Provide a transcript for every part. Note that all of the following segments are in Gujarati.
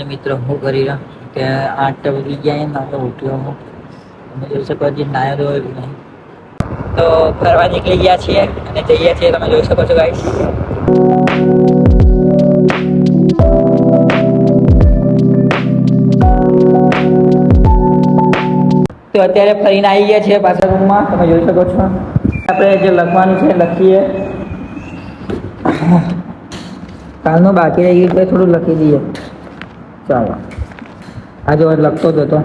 મિત્રો હું કરી રહ્યા કે 8 વાગી ગયા ને આપણે ઉઠ્યો હું તમે જોઈ શકો છો નાયો તો નહીં તો ફરવા નીકળી ગયા છીએ અને જઈએ છીએ તમે જોઈ શકો છો ગાઈસ તો અત્યારે ફરીને આવી ગયા છીએ પાછા રૂમમાં તમે જોઈ શકો છો આપણે જે લખવાનું છે લખીએ કાલનું બાકી રહી ગયું થોડું લખી દઈએ ચાલો આજે લખતો જ હતો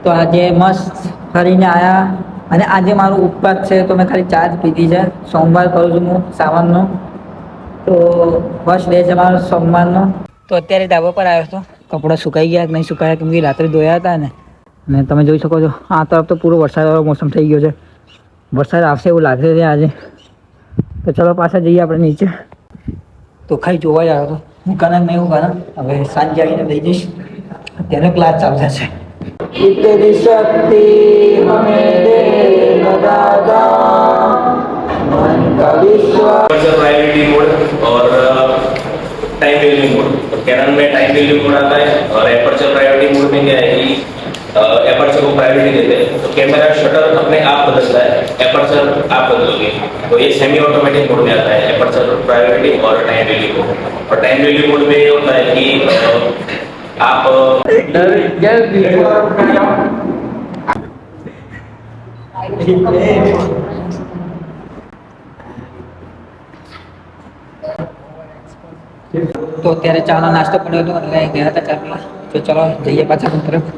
તો આજે મસ્ત ફરીને આવ્યા અને આજે મારું ઉપવાસ છે તો મેં ખાલી 4 જ પીધી છે સોમવાર કરું છું હું સાવનનો તો ફર્સ્ટ ડે છે મારો સોમવારનો તો અત્યારે ધાબા પર આવ્યો હતો કપડાં સુકાઈ ગયા કે નહીં સુકાયા કેમ કે રાત્રે ધોયા હતા ને અને તમે જોઈ શકો છો આ તરફ તો પૂરો વરસાદવાળો મોસમ થઈ ગયો છે વરસાદ આવશે એવું લાગે છે આજે તો ચલો પાછા જઈએ આપણે નીચે તો ખાલી જોવા જ આવ્યો હતો હું કનક નહીં હું કનક હવે સાંજે આવીને લઈ જઈશ અત્યારે ક્લાસ ચાલુ થશે इतनी शक्ति हमें दे दादा मन का विश्वास प्रायोरिटी मोड और टाइम वैल्यू मोड तो कैनन में टाइम वैल्यू मोड आता है और एपर्चर प्रायोरिटी मोड में क्या है कि एपर्चर को प्रायोरिटी देते हैं तो कैमरा शटर अपने आप बदलता है एपर्चर आप बदलोगे तो ये सेमी ऑटोमेटिक मोड में आता है एपर्चर प्रायोरिटी और टाइम वैल्यू मोड और टाइम वैल्यू मोड में ये होता है कि आप તો અત્યારે ચાનો નાસ્તો કર્યો હતો એટલે ગયા હતા ચાપલા તો ચલો જઈએ પાછા રૂમ તરફ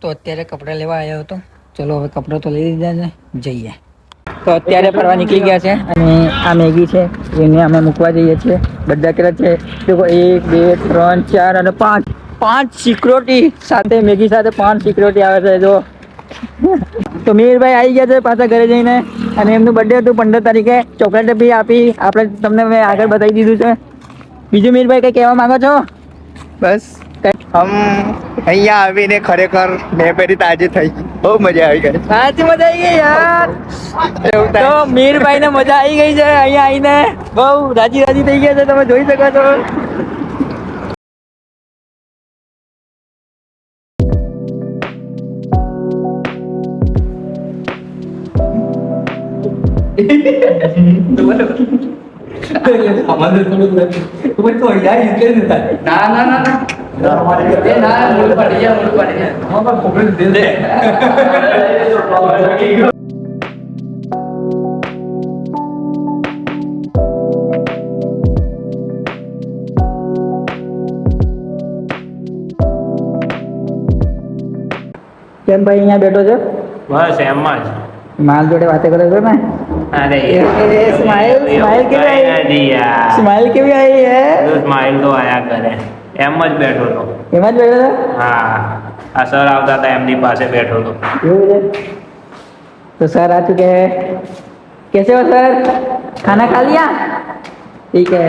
તો અત્યારે કપડાં લેવા આવ્યો હતો ચલો હવે કપડાં તો લઈ લીધા છે જઈએ તો અત્યારે ફરવા નીકળી ગયા છે અને આ મેગી છે એને અમે મૂકવા જઈએ છીએ બધા કેટલા છે દેખો 1 2 3 4 અને 5 સિક્યોરિટી સાથે મેગી સાથે 5 સિક્યોરિટી આવે છે જો તો મીરભાઈ આવી ગયા છે પાછા ઘરે જઈને અને એમનું બર્થડે હતું 15 તારીખે ચોકલેટ બી આપી આપણે તમને મેં આગળ બતાવી દીધું છે બીજું મીરભાઈ કંઈ કહેવા માંગો છો બસ અહીંયા આવીને ખરેખર મેં પેલી તાજી થઈ બહુ મજા આવી ગઈ સાચી મજા આવી ગઈ યાર એવું તો મીરભાઈ ને મજા આવી ગઈ છે અહીંયા આવીને બહુ રાજી રાજી થઈ ગયા છે તમે જોઈ શકો છો કેમ ભાઈ અહીંયા બેઠો છે बस एम માલ જોડે વાતે કરે છે ને अरे स्माइल स्माइल કેવી આવી સ્માइल કેવી આવી હે तो स्माइल तो आया करे एम જ બેઠો તો એમાં જ બેઠો છે હા આ સર આવતા હતા એમની પાસે બેઠો તો એવું છે तो सर आ चुके हैं कैसे हो सर खाना खा लिया ठीक है